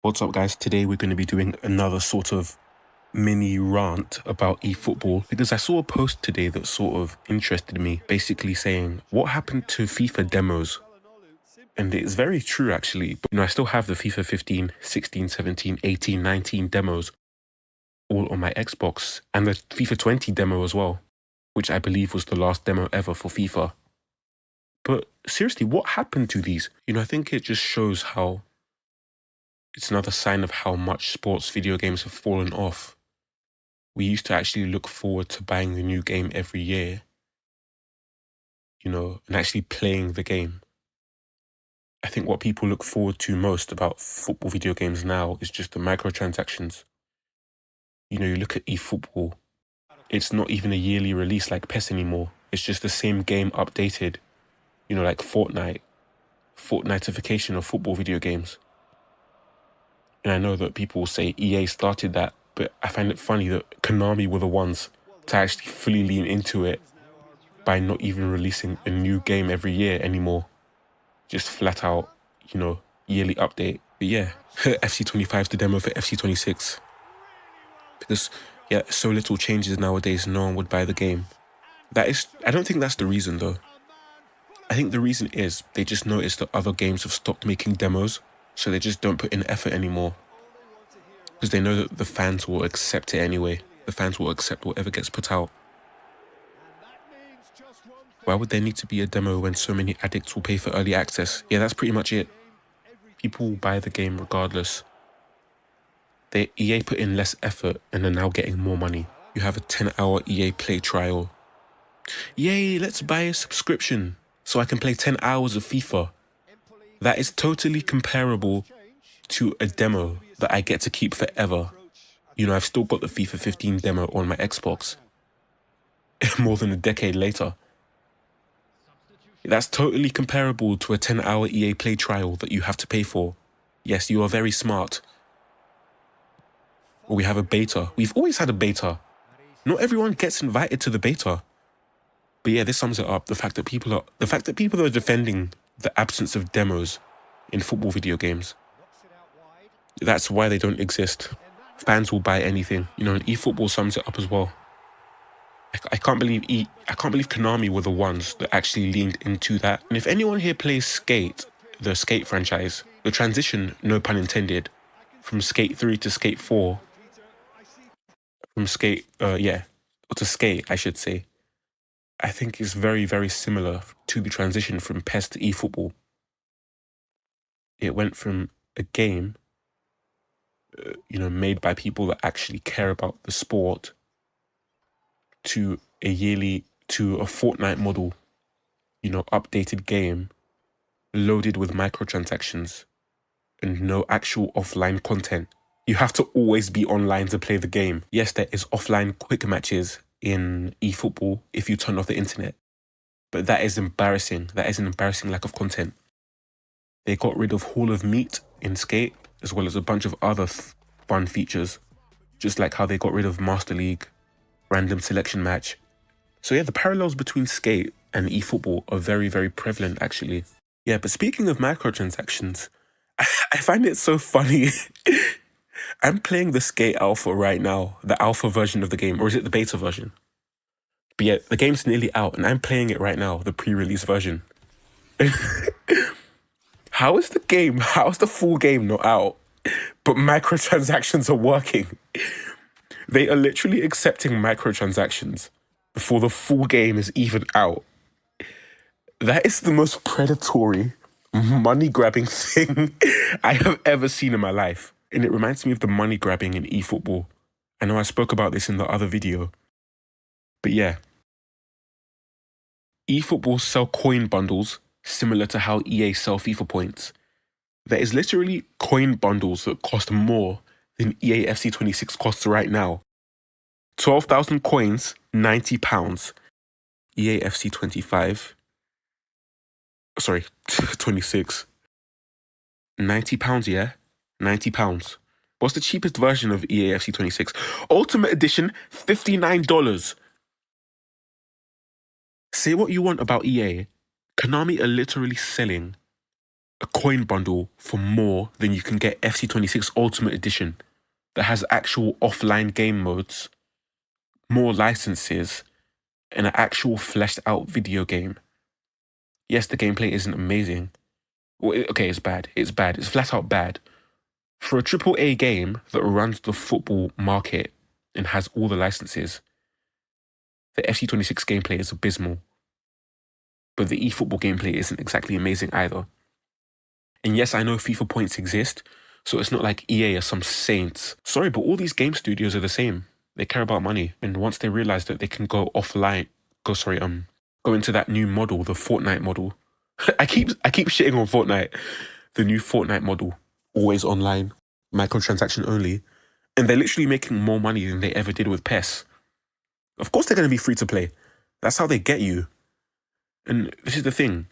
What's up, guys? Today we're going to be doing another sort of mini rant about eFootball because I saw a post today that sort of interested me, basically saying, what happened to FIFA demos? And it's very true, actually. But, I still have the FIFA 15, 16, 17, 18, 19 demos all on my Xbox, and the FIFA 20 demo as well, which I believe was the last demo ever for FIFA. But seriously, what happened to these? I think it just shows how it's another sign of how much sports video games have fallen off. We used to actually look forward to buying the new game every year, and actually playing the game. I think what people look forward to most about football video games now is just the microtransactions. You look at eFootball, it's not even a yearly release like PES anymore. It's just the same game updated, like Fortnitification of football video games. And I know that people say EA started that, but I find it funny that Konami were the ones to actually fully lean into it by not even releasing a new game every year anymore. Just flat out, yearly update. But yeah, FC25 is the demo for FC26. Because, so little changes nowadays, no one would buy the game. I don't think that's the reason, though. I think the reason is they just noticed that other games have stopped making demos, so they just don't put in effort anymore. Because they know that the fans will accept it anyway. The fans will accept whatever gets put out. Why would there need to be a demo when so many addicts will pay for early access? Yeah, that's pretty much it. People will buy the game regardless. EA put in less effort and are now getting more money. You have a 10-hour EA Play trial. Yay, let's buy a subscription so I can play 10 hours of FIFA. That is totally comparable to a demo that I get to keep forever. I've still got the FIFA 15 demo on my Xbox. More than a decade later. That's totally comparable to a 10-hour EA Play trial that you have to pay for. Yes, you are very smart. Or we have a beta. We've always had a beta. Not everyone gets invited to the beta. But yeah, this sums it up. The fact that people are defending the absence of demos in football video games. That's why they don't exist. Fans will buy anything. And eFootball sums it up as well. I can't believe Konami were the ones that actually leaned into that. And if anyone here plays Skate, the Skate franchise, the transition, no pun intended, from Skate 3 to Skate 4, to Skate, I should say, I think is very, very similar to the transition from PES to eFootball. It went from a game, made by people that actually care about the sport to a Fortnite model, updated game loaded with microtransactions and no actual offline content. You have to always be online to play the game. Yes, there is offline quick matches in eFootball if you turn off the internet, but that is embarrassing. That is an embarrassing lack of content. They got rid of Hall of Meat in Skate, as well as a bunch of other fun features, just like how they got rid of Master League, random selection match. So yeah, the parallels between Skate and eFootball are very, very prevalent, actually. Yeah, but speaking of microtransactions, I find it so funny. I'm playing the Skate Alpha right now, the alpha version of the game, or is it the beta version? But yeah, the game's nearly out, and I'm playing it right now, the pre-release version. How is the full game not out, but microtransactions are working? They are literally accepting microtransactions before the full game is even out. That is the most predatory, money-grabbing thing I have ever seen in my life. And it reminds me of the money grabbing in eFootball. I know I spoke about this in the other video. But yeah. eFootball sell coin bundles similar to how EA sell FIFA points. There is literally coin bundles that cost more than EA FC26 costs right now. 12,000 coins, £90. EA FC25. Sorry, 26. £90, yeah? £90. What's the cheapest version of EA FC26? Ultimate Edition, $59. Say what you want about EA. Konami are literally selling a coin bundle for more than you can get FC26 Ultimate Edition that has actual offline game modes, more licenses, and an actual fleshed out video game. Yes, the gameplay isn't amazing. Well, okay, it's bad. It's bad. It's flat out bad. For a AAA game that runs the football market and has all the licenses, the FC26 gameplay is abysmal. But the eFootball gameplay isn't exactly amazing either. And yes, I know FIFA points exist, so it's not like EA are some saints. Sorry, but all these game studios are the same. They care about money. And once they realize that they can go offline, go into that new model, the Fortnite model. I keep shitting on Fortnite. The new Fortnite model, always online, microtransaction only. And they're literally making more money than they ever did with PES. Of course they're going to be free to play. That's how they get you. And this is the thing.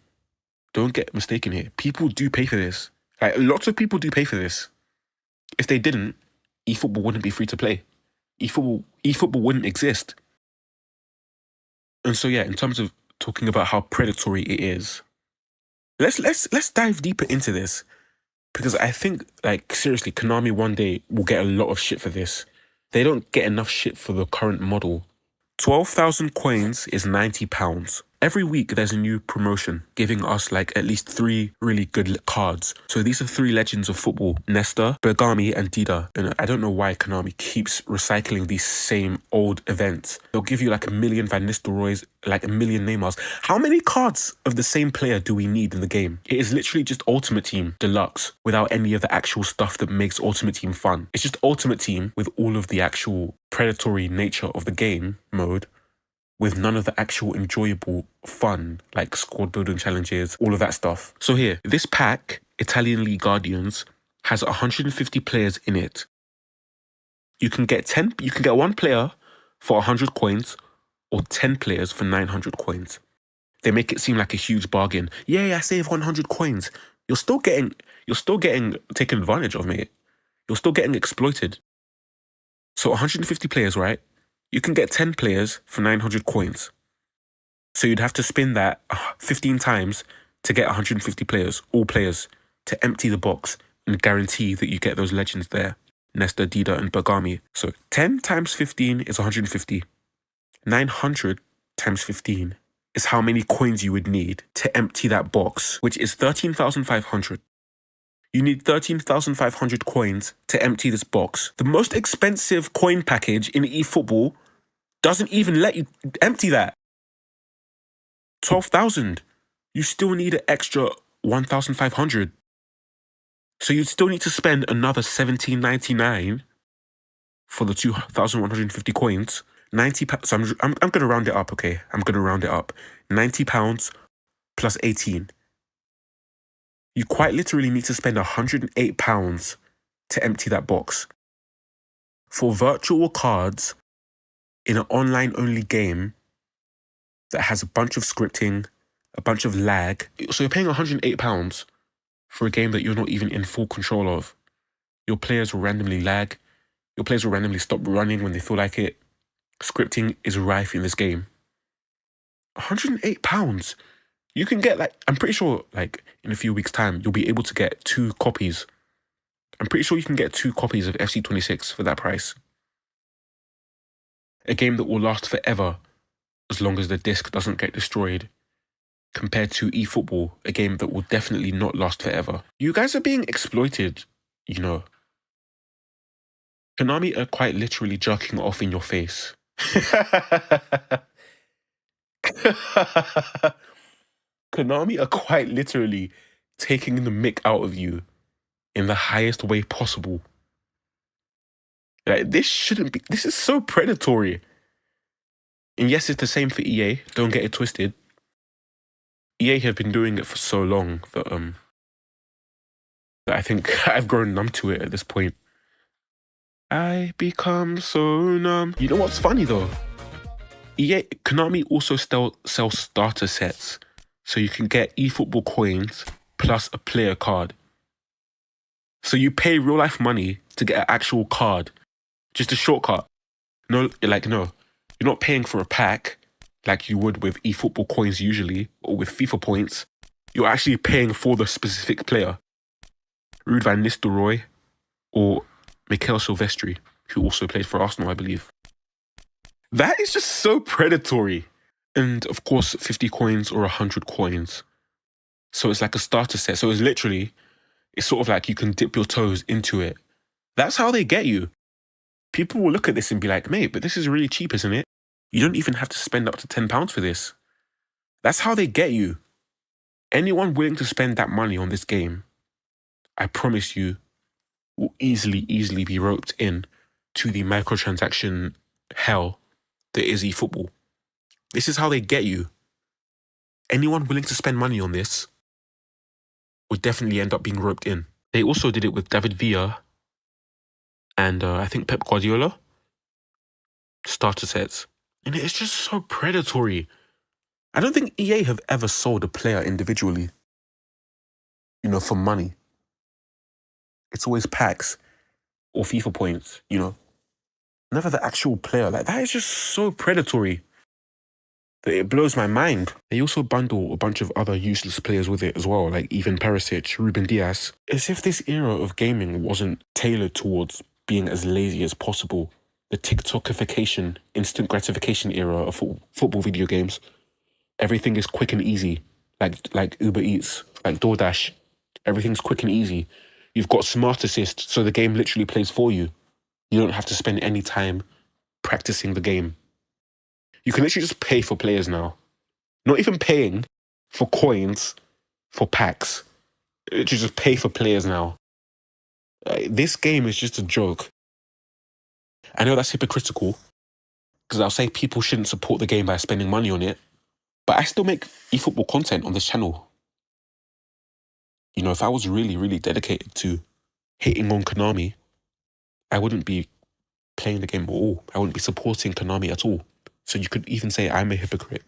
Don't get mistaken here. People do pay for this. Like, lots of people do pay for this. If they didn't, eFootball wouldn't be free to play. eFootball wouldn't exist. And so yeah, in terms of talking about how predatory it is, let's dive deeper into this. Because I think, like, seriously, Konami one day will get a lot of shit for this. They don't get enough shit for the current model. 12,000 coins is £90. Every week there's a new promotion giving us like at least 3 really good cards. So these are 3 legends of football: Nesta, Bergami and Dida. And I don't know why Konami keeps recycling these same old events. They'll give you like a million Van Nistelrooys, like a million Neymars. How many cards of the same player do we need in the game? It is literally just Ultimate Team Deluxe without any of the actual stuff that makes Ultimate Team fun. It's just Ultimate Team with all of the actual predatory nature of the game mode, with none of the actual enjoyable fun, like squad building challenges, all of that stuff. So here, this pack, Italian League Guardians, has 150 players in it. You can get 1 player for 100 coins, or 10 players for 900 coins. They make it seem like a huge bargain. Yeah, I save 100 coins. You're still getting taken advantage of, mate. You're still getting exploited. So 150 players, right? You can get 10 players for 900 coins. So you'd have to spin that 15 times to get 150 players, all players, to empty the box and guarantee that you get those legends there: Nesta, Dida and Bergami. So 10 times 15 is 150. 900 times 15 is how many coins you would need to empty that box, which is 13,500. You need 13,500 coins to empty this box. The most expensive coin package in eFootball doesn't even let you empty that. 12,000. You still need an extra 1,500. So you'd still need to spend another $17.99 for the 2,150 coins. £90. So I'm going to round it up, okay? I'm going to round it up. £90 plus 18. You quite literally need to spend £108 to empty that box. For virtual cards in an online-only game that has a bunch of scripting, a bunch of lag. So you're paying £108 for a game that you're not even in full control of. Your players will randomly lag. Your players will randomly stop running when they feel like it. Scripting is rife in this game. £108. You can get, like, I'm pretty sure, like, in a few weeks' time, you'll be able to get 2 copies. I'm pretty sure you can get 2 copies of FC26 for that price. A game that will last forever as long as the disc doesn't get destroyed, compared to eFootball, a game that will definitely not last forever. You guys are being exploited, you know. Konami are quite literally jerking off in your face. Konami are quite literally taking the mick out of you in the highest way possible. Like, this shouldn't be. This is so predatory. And yes, it's the same for EA. Don't get it twisted. EA have been doing it for so long that I think I've grown numb to it at this point. I become so numb. You know what's funny though? Konami also sell starter sets, so you can get eFootball coins plus a player card. So you pay real life money to get an actual card, just a shortcut. No, you're not paying for a pack like you would with eFootball coins usually, or with FIFA points. you're actually paying for the specific player. Ruud van Nistelrooy or Mikel Silvestri, who also played for Arsenal, I believe. That is just so predatory. And of course, 50 coins or 100 coins. So it's like a starter set. So it's sort of like you can dip your toes into it. That's how they get you. People will look at this and be like, mate, but this is really cheap, isn't it? You don't even have to spend up to £10 for this. That's how they get you. Anyone willing to spend that money on this game, I promise you, will easily be roped in to the microtransaction hell that is eFootball. This is how they get you. Anyone willing to spend money on this would definitely end up being roped in. They also did it with David Villa and I think Pep Guardiola. Starter sets. And it's just so predatory. I don't think EA have ever sold a player individually, for money. It's always packs or FIFA points, Never the actual player. Like, that is just so predatory that it blows my mind. They also bundle a bunch of other useless players with it as well, like even Perisic, Ruben Dias. As if this era of gaming wasn't tailored towards being as lazy as possible. The TikTokification, instant gratification era of football video games. Everything is quick and easy, like Uber Eats, like DoorDash. Everything's quick and easy. You've got Smart Assist, so the game literally plays for you. You don't have to spend any time practicing the game. You can literally just pay for players now. Not even paying for coins, for packs. You just pay for players now. This game is just a joke. I know that's hypocritical, because I'll say people shouldn't support the game by spending money on it, but I still make eFootball content on this channel. If I was really dedicated to hating on Konami, I wouldn't be playing the game at all. I wouldn't be supporting Konami at all. So you could even say I'm a hypocrite.